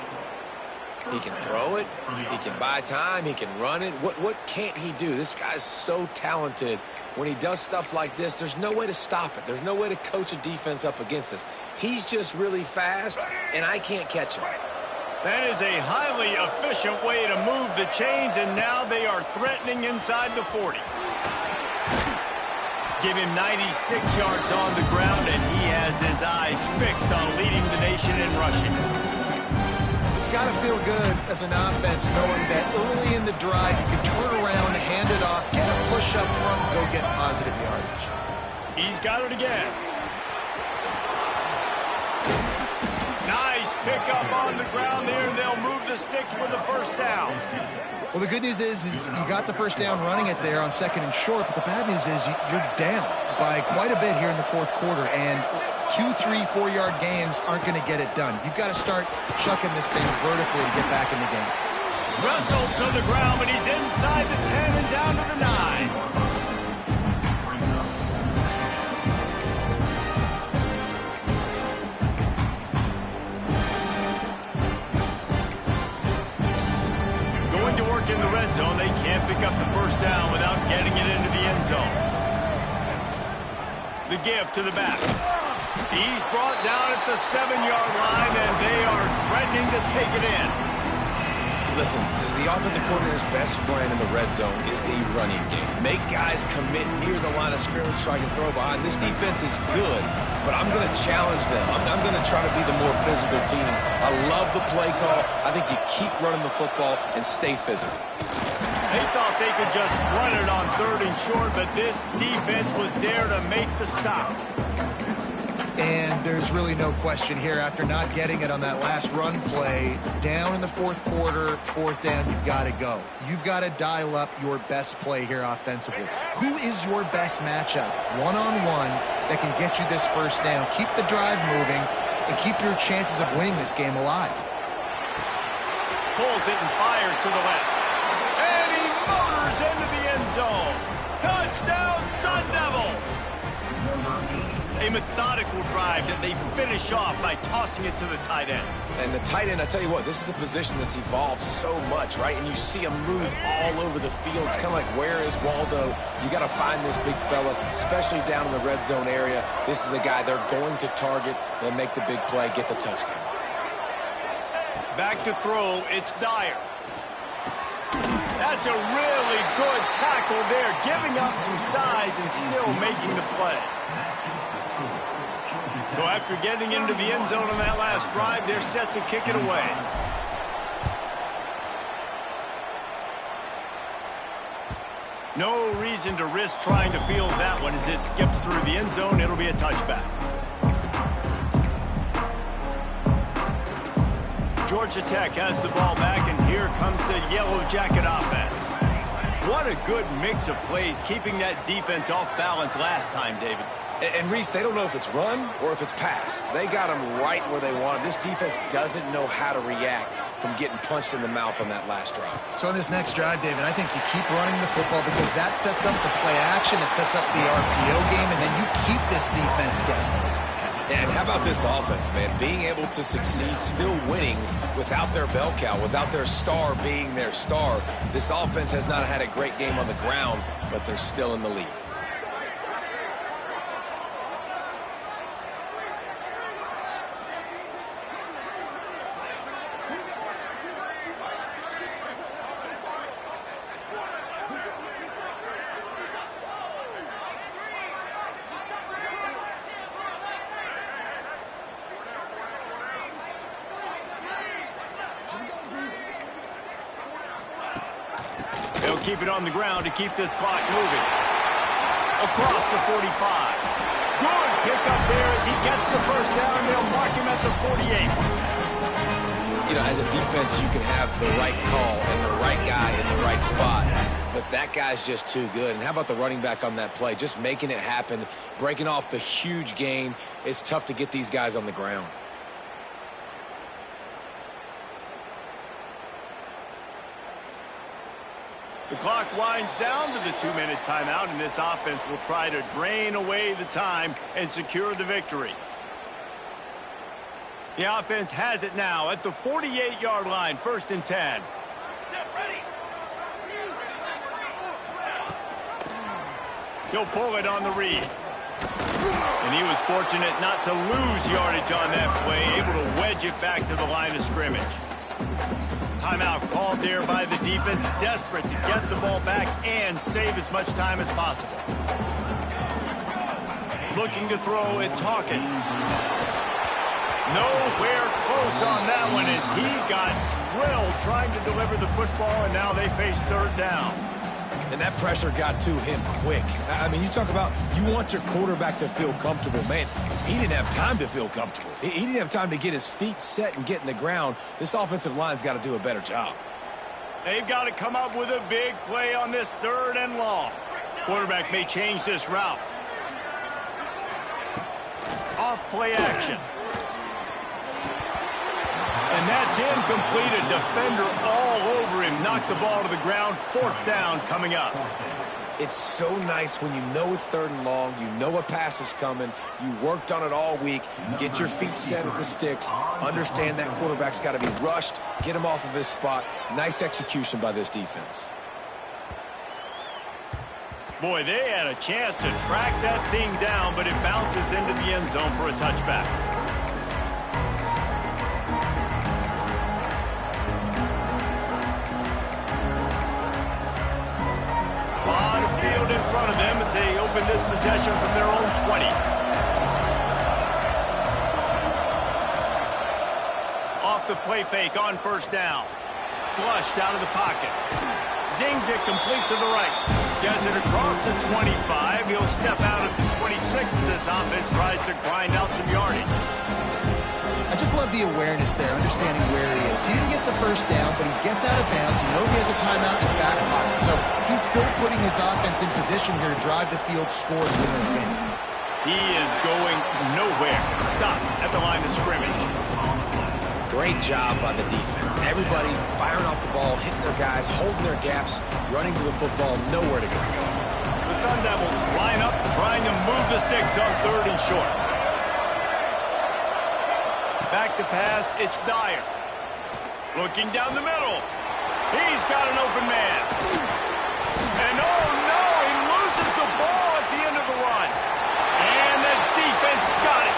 He can throw it. He can buy time. He can run it. What can't he do? This guy's so talented. When he does stuff like this, there's no way to stop it. There's no way to coach a defense up against this. He's just really fast, and I can't catch him. That is a highly efficient way to move the chains, and now they are threatening inside the 40. Give him 96 yards on the ground, and he has his eyes fixed on leading the nation in rushing. It's got to feel good as an offense knowing that early in the drive you can turn around, hand it off, get a push up front, go get positive yardage. He's got it again. Nice pickup on the ground there. They'll move the sticks for the first down. Well, the good news is you got the first down running it there on second and short, but the bad news is you're down by quite a bit here in the fourth quarter, and 2, 3, 4-yard gains aren't going to get it done. You've got to start chucking this thing vertically to get back in the game. Russell to the ground, but he's inside the 10 and down to the 9. In the red zone, they can't pick up the first down without getting it into the end zone. The give to the back. He's brought down at the 7-yard line, and they are threatening to take it in. Listen, the offensive coordinator's best friend in the red zone is the running game. Make guys commit near the line of scrimmage so I can throw behind. This defense is good, but I'm going to challenge them. I'm going to try to be the more physical team. I love the play call. I think you keep running the football and stay physical. They thought they could just run it on 3rd and short, but this defense was there to make the stop. And there's really no question here, after not getting it on that last run play, down in the fourth quarter, 4th down, you've got to go. You've got to dial up your best play here offensively. Who is your best matchup, one-on-one, that can get you this first down? Keep the drive moving and keep your chances of winning this game alive. Pulls it and fires to the left. And he motors into the end zone. Touchdown, Sun Devils! A methodical drive that they finish off by tossing it to the tight end. And the tight end, I tell you what, this is a position that's evolved so much, right? And you see him move all over the field. It's kind of like, where is Waldo? You got to find this big fella, especially down in the red zone area. This is the guy they're going to target. They'll make the big play, get the touchdown. Back to throw, it's Dyer. That's a really good tackle there, giving up some size and still making the play. So after getting into the end zone on that last drive, they're set to kick it away. No reason to risk trying to field that one as it skips through the end zone. It'll be a touchback. Georgia Tech has the ball back, and here comes the Yellow Jacket offense. What a good mix of plays, keeping that defense off balance last time, David. And Reese, they don't know if it's run or if it's pass. They got them right where they want them. This defense doesn't know how to react from getting punched in the mouth on that last drive. So on this next drive, David, I think you keep running the football because that sets up the play action, it sets up the RPO game, and then you keep this defense guessing. And how about this offense, man? Being able to succeed, still winning without their bell cow, without their star being their star. This offense has not had a great game on the ground, but they're still in the lead. They'll keep it on the ground to keep this clock moving. Across the 45. Good pickup there as he gets the first down. They'll mark him at the 48. You know, as a defense, you can have the right call and the right guy in the right spot. But that guy's just too good. And how about the running back on that play? Just making it happen, breaking off the huge gain. It's tough to get these guys on the ground. The clock winds down to the 2-minute timeout, and this offense will try to drain away the time and secure the victory. The offense has it now at the 48-yard line, 1st and 10. He'll pull it on the read. And he was fortunate not to lose yardage on that play, able to wedge it back to the line of scrimmage. Timeout called there by the defense, desperate to get the ball back and save as much time as possible. Looking to throw, it's Hawkins. Nowhere close on that one as he got drilled trying to deliver the football, and now they face 3rd down. And that pressure got to him quick. I mean, you talk about you want your quarterback to feel comfortable. Man, he didn't have time to feel comfortable. He didn't have time to get his feet set and get in the ground. This offensive line's got to do a better job. They've got to come up with a big play on this 3rd and long. Quarterback may change this route. Off play action. And that's incomplete. A defender all over him. Knocked the ball to the ground. 4th down coming up. It's so nice when you know it's 3rd and long. You know a pass is coming. You worked on it all week. Get your feet set at the sticks. Understand that quarterback's got to be rushed. Get him off of his spot. Nice execution by this defense. Boy, they had a chance to track that thing down, but it bounces into the end zone for a touchback. In front of them as they open this possession from their own 20. Off the play fake on 1st down. Flushed out of the pocket. Zings it complete to the right. Gets it across the 25. He'll step out at the 26 as this offense tries to grind out some yardage. I just love the awareness there, understanding where he is. He didn't get the first down, but he gets out of bounds. He knows he has a timeout in his back pocket. So he's still putting his offense in position here to drive the field, score, and win this game. He is going nowhere. Stop at the line of scrimmage. Great job by the defense. Everybody firing off the ball, hitting their guys, holding their gaps, running to the football, nowhere to go. The Sun Devils line up, trying to move the sticks on 3rd and short. Back to pass, it's Dyer. Looking down the middle. He's got an open man. And oh no, he loses the ball at the end of the run. And the defense got it.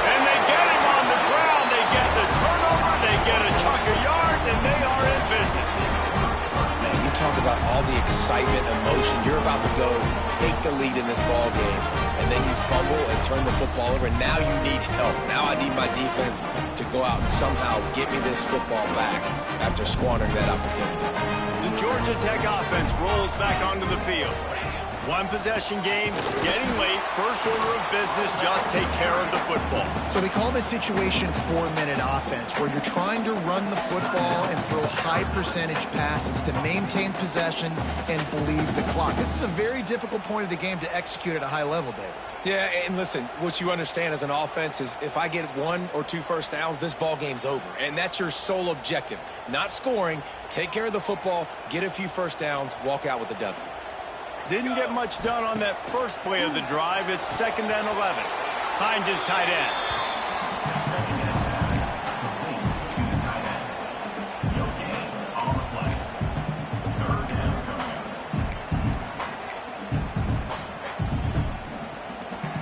And they get him on the ground. They get the turnover, they get a chunk of yards, and they are in business. Man, you talk about all the excitement, emotion. You're about to go take the lead in this ball game. And and then you fumble and turn the football over, and now you need help. Now I need my defense to go out and somehow get me this football back after squandering that opportunity. The Georgia Tech offense rolls back onto the field. One possession game, getting late, first order of business, just take care of the football. So they call this situation 4-minute offense, where you're trying to run the football and throw high percentage passes to maintain possession and bleed the clock. This is a very difficult point of the game to execute at a high level, David. Yeah, and listen, what you understand as an offense is if I get 1 or 2 first downs, this ball game's over. And that's your sole objective. Not scoring, take care of the football, get a few first downs, walk out with the W. Didn't get much done on that first play of the drive. It's 2nd and 11. Hines is tight end.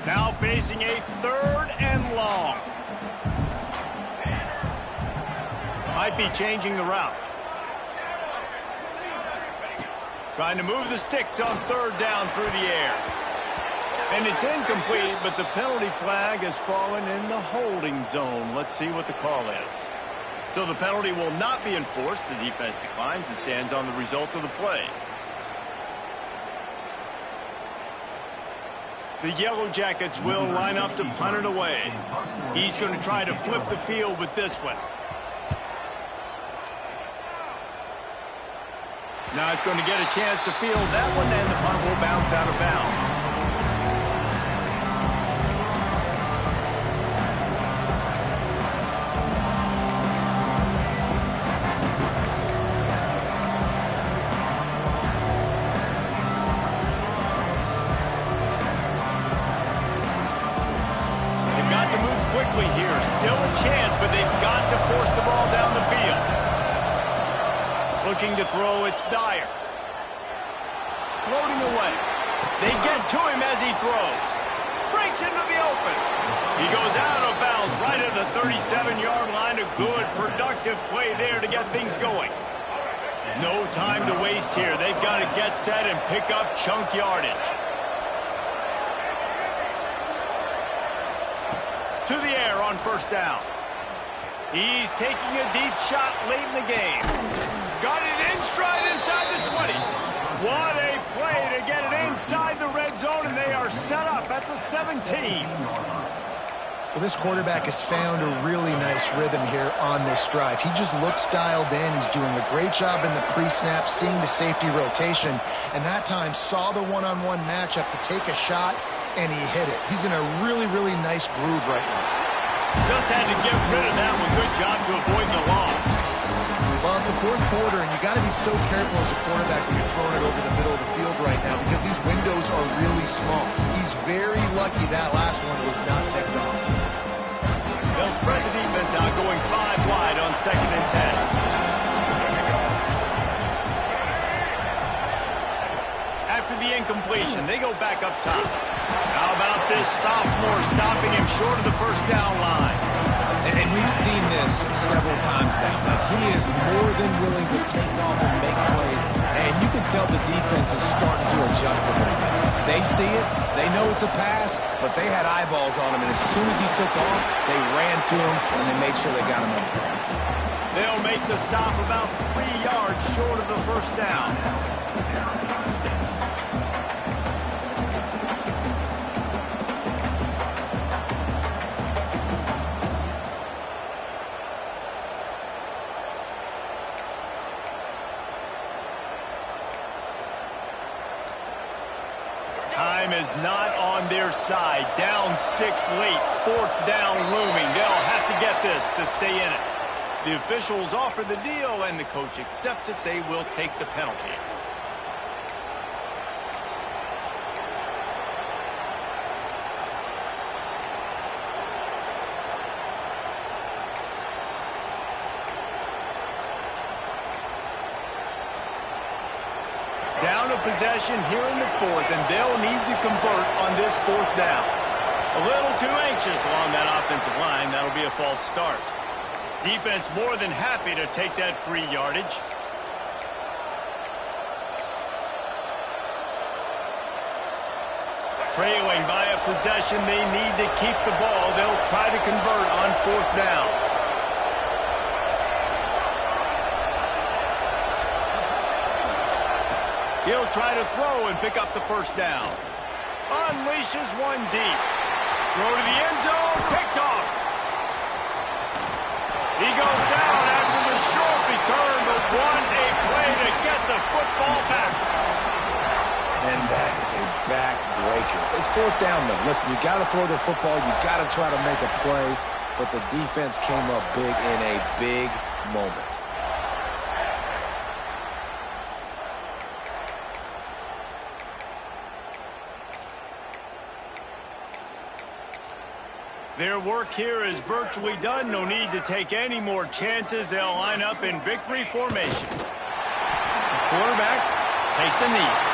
Now facing a 3rd and long. Might be changing the route. Trying to move the sticks on 3rd down through the air. And it's incomplete, but the penalty flag has fallen in the holding zone. Let's see what the call is. So the penalty will not be enforced. The defense declines and stands on the result of the play. The Yellow Jackets will line up to punt it away. He's going to try to flip the field with this one. Not going to get a chance to field that one, and the punt will bounce out of bounds. They've got to move quickly here. Still a chance, but they've got to force the ball down the field. Looking to throw, it's Dyer. Floating away. They get to him as he throws. Breaks into the open. He goes out of bounds right at the 37-yard line. A good, productive play there to get things going. No time to waste here. They've got to get set and pick up chunk yardage. To the air on 1st down. He's taking a deep shot late in the game. Got it in stride inside the 20. What a play to get it inside the red zone, and they are set up at the 17. Well, this quarterback has found a really nice rhythm here on this drive. He just looks dialed in. He's doing a great job in the pre-snap, seeing the safety rotation, and that time saw the one-on-one matchup to take a shot, and he hit it. He's in a really, really nice groove right now. Just had to get rid of that one. Good job to avoid the loss. Well, it's the 4th quarter, and you got to be so careful as a quarterback when you're throwing it over the middle of the field right now because these windows are really small. He's very lucky that last one was not picked off. They'll spread the defense out, going 5 wide on 2nd and 10. After the incompletion, they go back up top. How about this sophomore stopping him short of the 1st down line? And we've seen this several times now. Like, he is more than willing to take off and make plays, and you can tell the defense is starting to adjust a little bit. They see it, they know it's a pass, but they had eyeballs on him, and as soon as he took off, they ran to him, and they made sure they got him on the ground. They'll make the stop about 3 yards short of the 1st down. Time is not on their side. Down 6 late. 4th down looming. They'll have to get this to stay in it. The officials offer the deal, and the coach accepts it. They will take the penalty. Down a possession here in the 4th, and they'll need to convert on this 4th down. A little too anxious along that offensive line. That'll be a false start. Defense more than happy to take that free yardage. Trailing by a possession. They need to keep the ball. They'll try to convert on 4th down. He'll try to throw and pick up the 1st down. Unleashes one deep. Throw to the end zone. Picked off. He goes down after the short return, but what a play to get the football back. And that is a backbreaker. It's 4th down, though. Listen, you got to throw the football. You got to try to make a play. But the defense came up big in a big moment. Their work here is virtually done. No need to take any more chances. They'll line up in victory formation. The quarterback takes a knee.